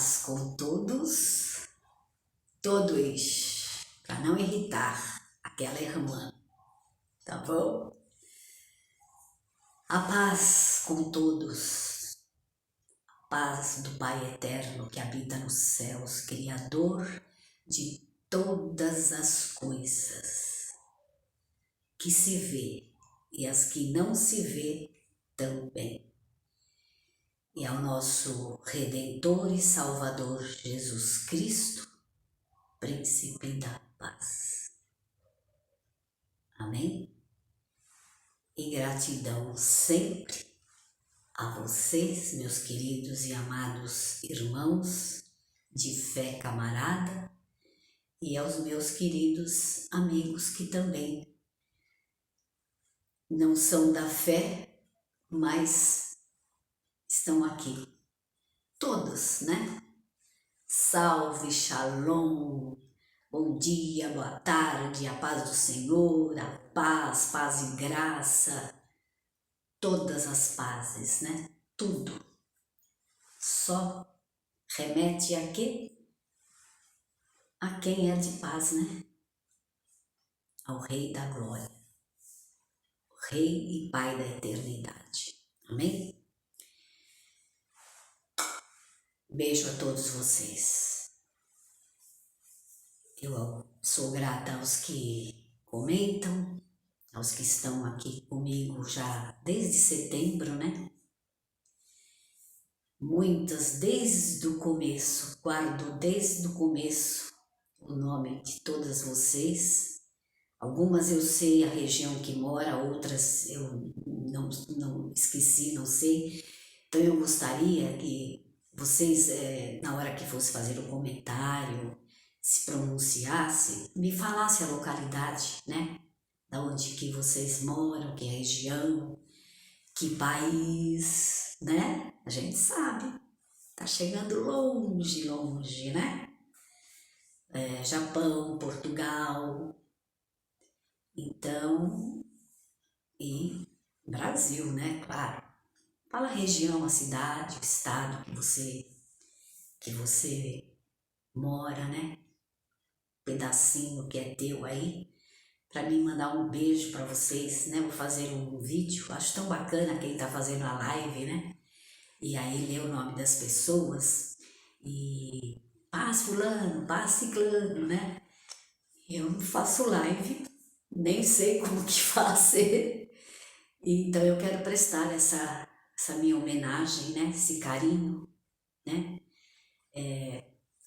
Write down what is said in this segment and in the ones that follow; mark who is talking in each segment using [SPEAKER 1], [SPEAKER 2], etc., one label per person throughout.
[SPEAKER 1] paz com todos, para não irritar aquela irmã, tá bom? A paz com todos, a paz do Pai Eterno que habita nos céus, Criador de todas as coisas que se vê e as que não se vê também. E ao nosso Redentor e Salvador Jesus Cristo, Príncipe da Paz. Amém? E gratidão sempre a vocês, meus queridos e amados irmãos de fé camarada, e aos meus queridos amigos que também não são da fé, mas estão aqui. Todos, né? Salve, shalom, bom dia, boa tarde, a paz do Senhor, a paz, paz e graça, todas as pazes, né? Tudo. Só remete a quê? A quem é de paz, né? Ao Rei da Glória, o Rei e Pai da eternidade. Amém? Beijo a todos vocês. Eu sou grata aos que comentam, aos que estão aqui comigo já desde setembro, né? Muitas desde o começo, guardo desde o começo o nome de todas vocês. Algumas eu sei a região que mora, outras eu não esqueci, não sei. Então eu gostaria que vocês, na hora que fosse fazer o comentário, se pronunciasse, me falasse a localidade, né? Da onde que vocês moram, que região, que país, né? A gente sabe, tá chegando longe, longe, né? Japão, Portugal, então, e Brasil, né? Claro. Fala a região, a cidade, o estado que você mora, né? Pedacinho que é teu aí, para mim mandar um beijo para vocês, né? Vou fazer um vídeo, acho tão bacana quem tá fazendo a live, né? E aí lê o nome das pessoas e paz fulano, paz ciclano, né? Eu não faço live, nem sei como que fazer, então eu quero prestar essa minha homenagem, né? Esse carinho, né?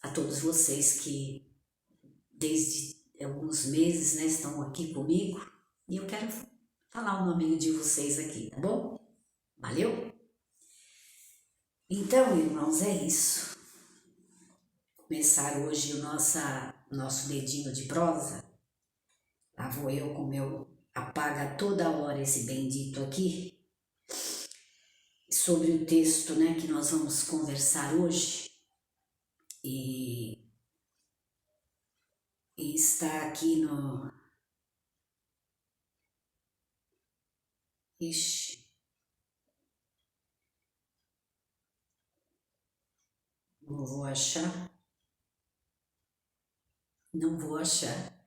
[SPEAKER 1] A todos vocês que desde alguns meses, né, estão aqui comigo, e eu quero falar o nome de vocês aqui, tá bom? Valeu? Então, irmãos, é isso. Começar hoje o nosso dedinho de prosa. Lá vou eu com meu apaga toda hora esse bendito aqui, sobre o texto, né, que nós vamos conversar hoje. E está aqui no... Ixi. Não vou achar. Não vou achar.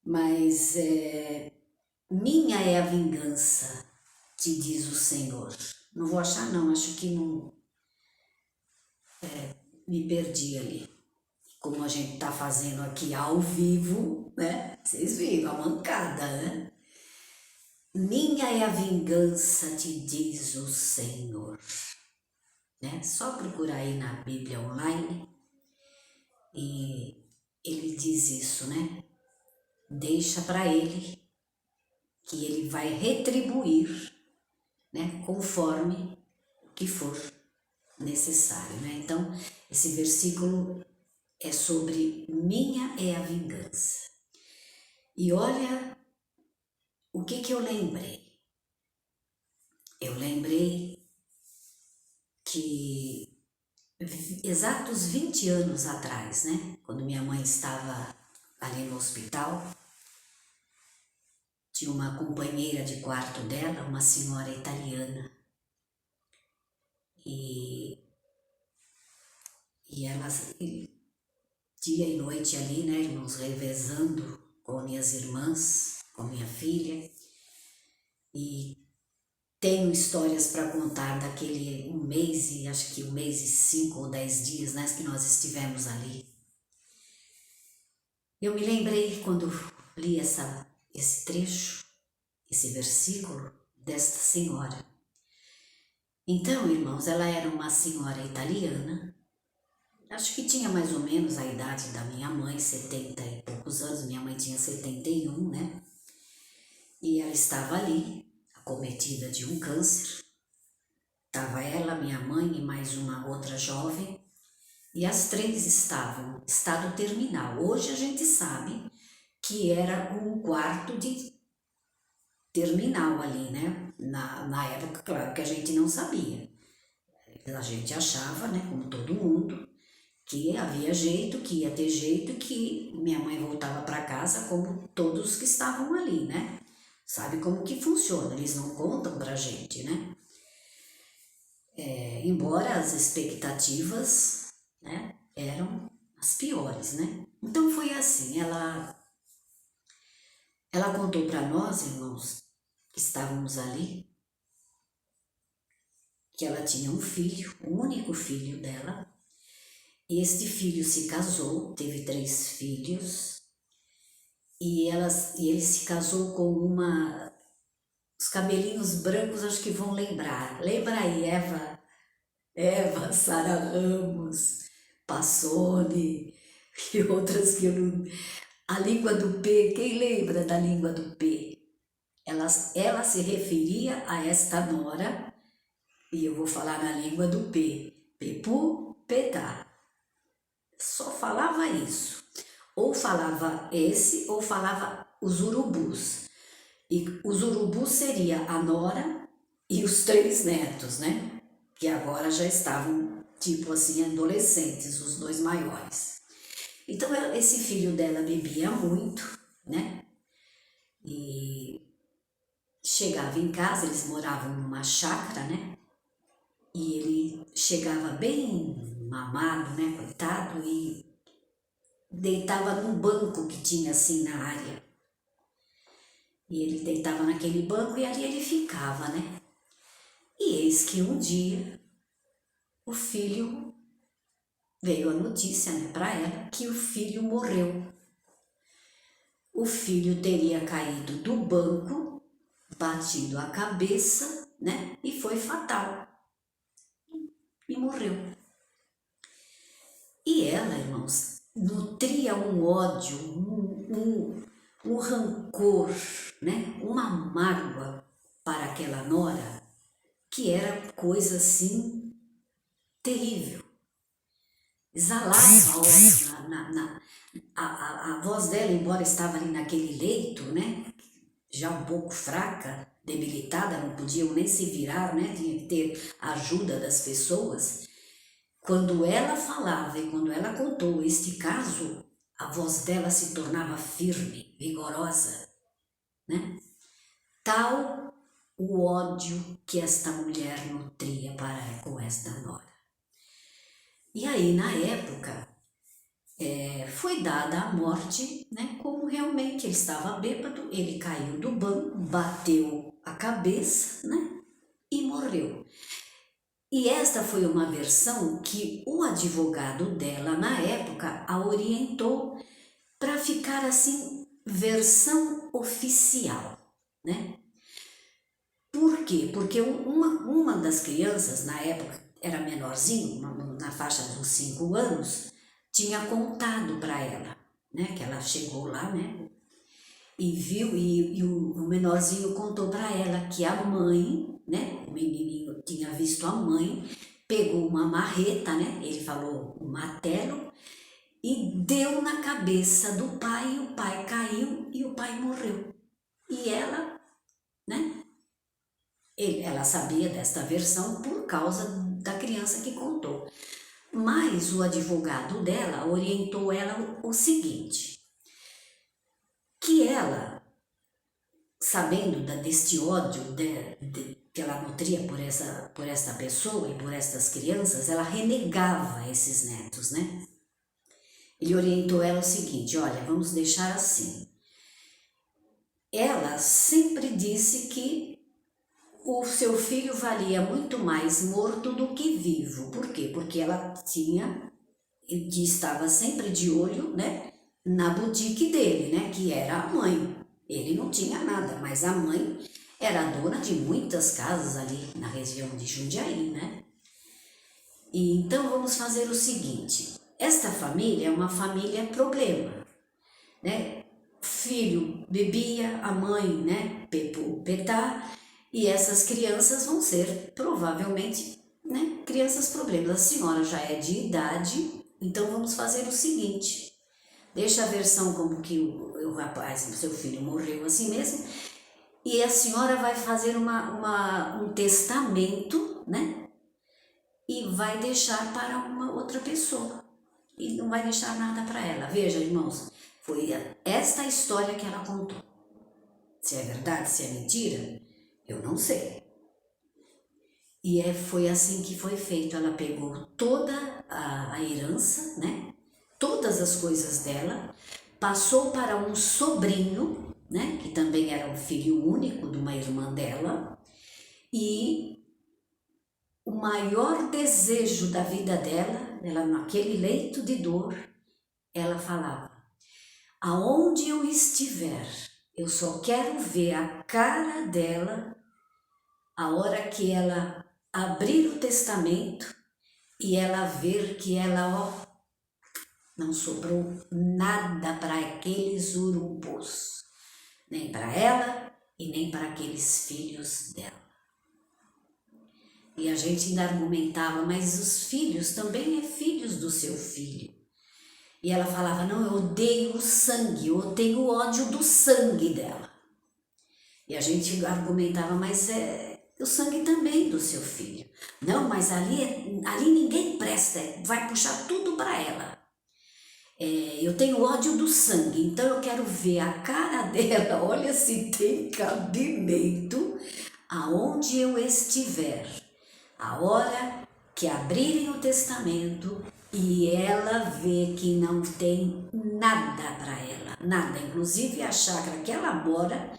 [SPEAKER 1] Mas minha é a vingança, te diz o Senhor. Não vou achar não, acho que não... me perdi ali. Como a gente tá fazendo aqui ao vivo, né? Vocês viram a mancada, né? Minha é a vingança, te diz o Senhor. Né? Só procurar aí na Bíblia online e ele diz isso, né? Deixa para ele que ele vai retribuir, né? Conforme o que for necessário, né? Então, esse versículo é sobre minha é a vingança. E olha o que eu lembrei. Eu lembrei que exatos 20 anos atrás, né? Quando minha mãe estava ali no hospital, tinha uma companheira de quarto dela, uma senhora italiana. E E elas, dia e noite ali, né, irmãos, revezando com minhas irmãs, com minha filha. E tenho histórias para contar daquele um mês, e acho que um mês e 5 ou 10 dias, né, que nós estivemos ali. Eu me lembrei quando li esse trecho, esse versículo desta senhora. Então, irmãos, ela era uma senhora italiana, acho que tinha mais ou menos a idade da minha mãe, 70 e poucos anos, minha mãe tinha 71, né? E ela estava ali, acometida de um câncer. Estava ela, minha mãe e mais uma outra jovem, e as três estavam em estado terminal. Hoje a gente sabe que era um quarto de terminal ali, né? Na época, claro que a gente não sabia. A gente achava, né, como todo mundo, que havia jeito, que ia ter jeito, que minha mãe voltava para casa como todos que estavam ali, né? Sabe como que funciona, eles não contam pra gente, né? Embora as expectativas, né, eram as piores, né? Então foi assim, ela contou para nós, irmãos, que estávamos ali, que ela tinha um filho, o único filho dela, e este filho se casou, teve 3 filhos, e ele se casou com uma, os cabelinhos brancos acho que vão lembrar, lembra aí, Eva, Sara Ramos, Passoni e outras que eu não... A língua do P, quem lembra da língua do P? Ela se referia a esta nora, e eu vou falar na língua do P, Pepu, Petá. Só falava isso. Ou falava esse, ou falava os urubus. E os urubus seria a nora e os 3 netos, né? Que agora já estavam, tipo assim, adolescentes, os 2 maiores. Então, esse filho dela bebia muito, né? E chegava em casa, eles moravam numa chácara, né? E ele chegava bem mamado, né, coitado, e deitava num banco que tinha assim na área. E ele deitava naquele banco e ali ele ficava, né? E eis que um dia o filho, veio a notícia, né, para ela que o filho morreu. O filho teria caído do banco, batido a cabeça, né, e foi fatal. E morreu. E ela, irmãos, nutria um ódio, um rancor, né, uma mágoa para aquela nora, que era coisa assim terrível. Exalava ódio a voz dela, embora estava ali naquele leito, né, já um pouco fraca, debilitada, não podiam nem se virar, né, tinha que ter a ajuda das pessoas. Quando ela falava e quando ela contou este caso, a voz dela se tornava firme, vigorosa, né? Tal o ódio que esta mulher nutria com esta nora. E aí, na época, foi dada a morte, né? Como realmente ele estava bêbado, ele caiu do banco, bateu a cabeça, né? E morreu. E esta foi uma versão que o advogado dela, na época, a orientou para ficar assim, versão oficial, né? Por quê? Porque uma das crianças, na época, era menorzinho, na faixa dos 5 anos, tinha contado para ela, né? Que ela chegou lá, né? E viu, e o menorzinho contou para ela que a mãe, né, o menininho tinha visto a mãe, pegou uma marreta, né, ele falou um martelo, e deu na cabeça do pai, e o pai caiu e o pai morreu. E ela, né, ela sabia desta versão por causa da criança que contou. Mas o advogado dela orientou ela o seguinte, que ela, sabendo deste ódio que ela nutria por esta pessoa e por estas crianças, ela renegava esses netos, né? Ele orientou ela o seguinte: olha, vamos deixar assim. Ela sempre disse que o seu filho valia muito mais morto do que vivo. Por quê? Porque ela estava sempre de olho, né, na boutique dele, né, que era a mãe. Ele não tinha nada, mas a mãe era dona de muitas casas ali na região de Jundiaí, né? E então vamos fazer o seguinte: esta família é uma família problema, né? Filho bebia, a mãe, né, petá, e essas crianças vão ser provavelmente, né, crianças problemas. A senhora já é de idade, então vamos fazer o seguinte: deixa a versão como que o rapaz, o seu filho, morreu assim mesmo, e a senhora vai fazer um testamento, né? E vai deixar para uma outra pessoa. E não vai deixar nada para ela. Veja, irmãos, foi esta história que ela contou. Se é verdade, se é mentira, eu não sei. E foi assim que foi feito. Ela pegou toda a herança, né? Todas as coisas dela, passou para um sobrinho, né? Que também era um filho único de uma irmã dela. E o maior desejo da vida dela, ela naquele leito de dor, ela falava: aonde eu estiver, eu só quero ver a cara dela a hora que ela abrir o testamento e ela ver que ela, ó, não sobrou nada para aqueles urubus, nem para ela e nem para aqueles filhos dela. E a gente ainda argumentava, mas os filhos também é filhos do seu filho. E ela falava: não, eu odeio o sangue, eu tenho ódio do sangue dela. E a gente argumentava: mas é o sangue também do seu filho. Não, mas ali ninguém presta, vai puxar tudo para ela. Eu tenho ódio do sangue, então eu quero ver a cara dela, olha se tem cabimento, aonde eu estiver. A hora que abrirem o testamento e ela vê que não tem nada para ela, nada, inclusive a chácara que ela mora,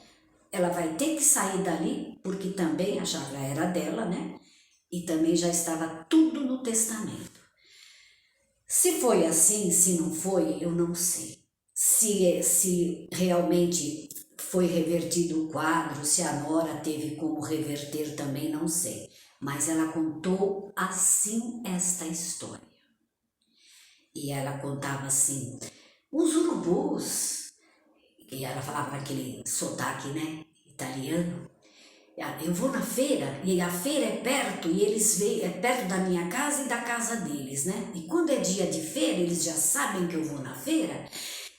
[SPEAKER 1] ela vai ter que sair dali, porque também a chácara era dela, né? E também já estava tudo no testamento. Se foi assim, se não foi, eu não sei. Se realmente foi revertido o quadro, se a nora teve como reverter também, não sei. Mas ela contou assim esta história. E ela contava assim: os urubus, e ela falava com aquele sotaque, né, italiano. Eu vou na feira, e a feira é perto, e eles veem, é perto da minha casa e da casa deles, né? E quando é dia de feira, eles já sabem que eu vou na feira,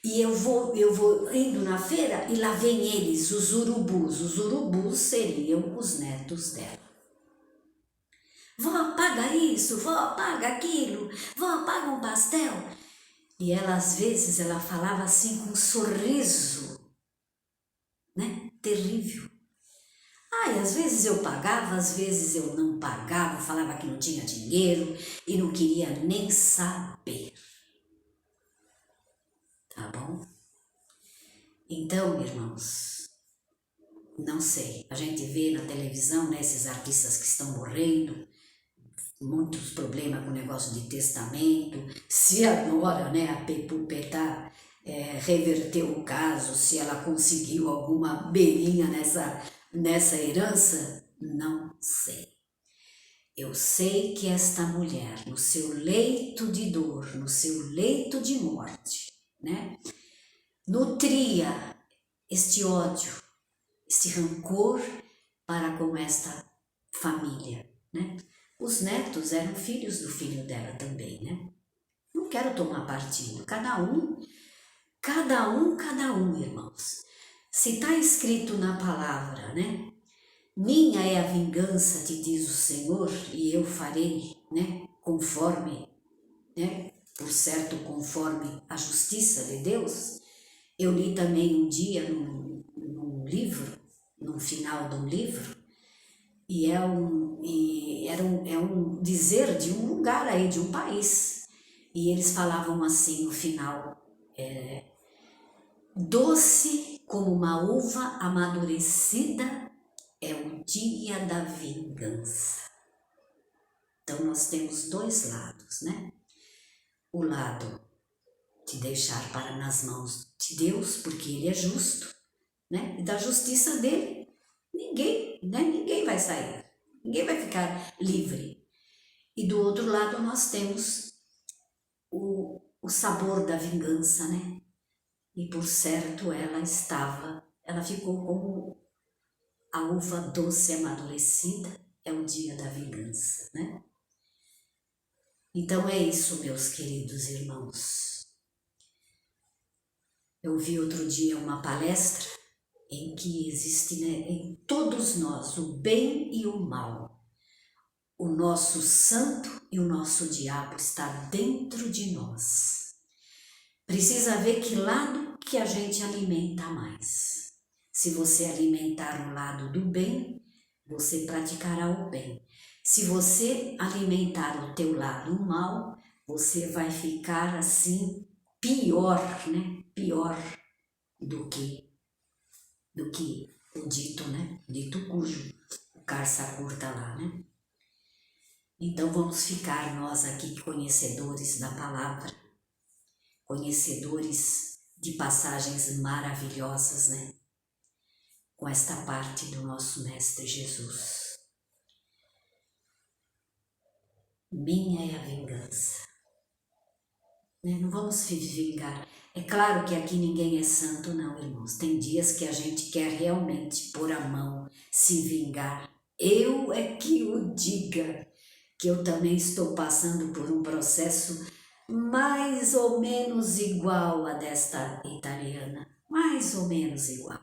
[SPEAKER 1] e eu vou indo na feira, e lá vem eles, os urubus. Os urubus seriam os netos dela. Vó, paga isso, vó, paga aquilo, vó, paga um pastel. E ela, às vezes, ela falava assim com um sorriso, né? Terrível. E às vezes eu pagava, às vezes eu não pagava, falava que não tinha dinheiro e não queria nem saber. Tá bom? Então, irmãos, não sei, a gente vê na televisão, né, esses artistas que estão morrendo, muitos problemas com o negócio de testamento, se agora, né, a Pepupetá reverteu o caso, se ela conseguiu alguma beirinha nessa herança, não sei. Eu sei que esta mulher, no seu leito de dor, no seu leito de morte, né, nutria este ódio, este rancor para com esta família, né? Os netos eram filhos do filho dela também, né? Não quero tomar partido, cada um, irmãos. Se está escrito na palavra, né? Minha é a vingança, te diz o Senhor, e eu farei, né? Conforme, né? Por certo, conforme a justiça de Deus. Eu li também um dia num livro, no final de um livro, é um dizer de um lugar aí, de um país. E eles falavam assim no final, doce como uma uva amadurecida é o dia da vingança. Então nós temos dois lados, né? O lado de deixar para nas mãos de Deus, porque Ele é justo, né? E da justiça dele, ninguém vai sair, ninguém vai ficar livre. E do outro lado nós temos o sabor da vingança, né? E por certo ela ficou como a uva doce amadurecida, é o dia da vingança, né? Então é isso, meus queridos irmãos. Eu vi outro dia uma palestra em que existe, né, em todos nós o bem e o mal. O nosso santo e o nosso diabo está dentro de nós. Precisa ver que lado que a gente alimenta mais. Se você alimentar o lado do bem, você praticará o bem. Se você alimentar o teu lado o mal, você vai ficar assim pior, né? Pior do que o dito, né? Dito cujo, o carça curta lá, né? Então vamos ficar nós aqui conhecedores da palavra, conhecedores de passagens maravilhosas, né? Com esta parte do nosso Mestre Jesus. Minha é a vingança. Né? Não vamos se vingar. É claro que aqui ninguém é santo não, irmãos. Tem dias que a gente quer realmente pôr a mão, se vingar. Eu é que o diga, que eu também estou passando por um processo mais ou menos igual a desta italiana. Mais ou menos igual.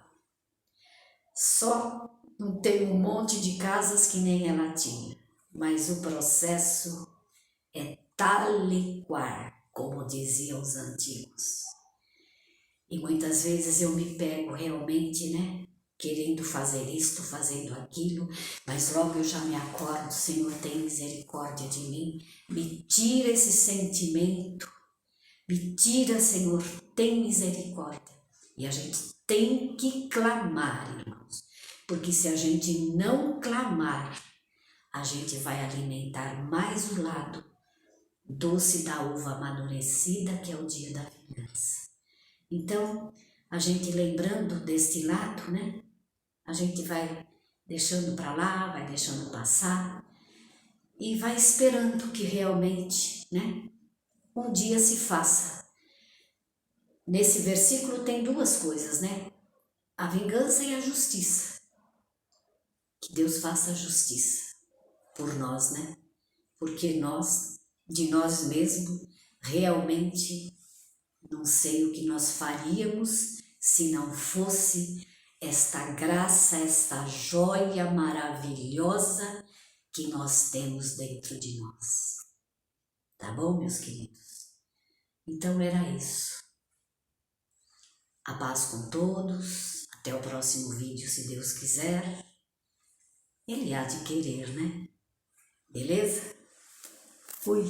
[SPEAKER 1] Só não tem um monte de casas que nem ela tinha. Mas o processo é tal e qual, como diziam os antigos. E muitas vezes eu me pego realmente, né, querendo fazer isto, fazendo aquilo, mas logo eu já me acordo, Senhor, tem misericórdia de mim, me tira esse sentimento, me tira, Senhor, tem misericórdia. E a gente tem que clamar, irmãos, porque se a gente não clamar, a gente vai alimentar mais o lado doce da uva amadurecida, que é o dia da vingança. Então, a gente lembrando deste lado, né? A gente vai deixando para lá, vai deixando passar e vai esperando que realmente, né? Um dia se faça. Nesse versículo tem duas coisas, né? A vingança e a justiça. Que Deus faça a justiça por nós, né? Porque nós, de nós mesmos, realmente não sei o que nós faríamos se não fosse esta graça, esta joia maravilhosa que nós temos dentro de nós. Tá bom, meus queridos? Então era isso. A paz com todos. Até o próximo vídeo, se Deus quiser. Ele há de querer, né? Beleza? Fui.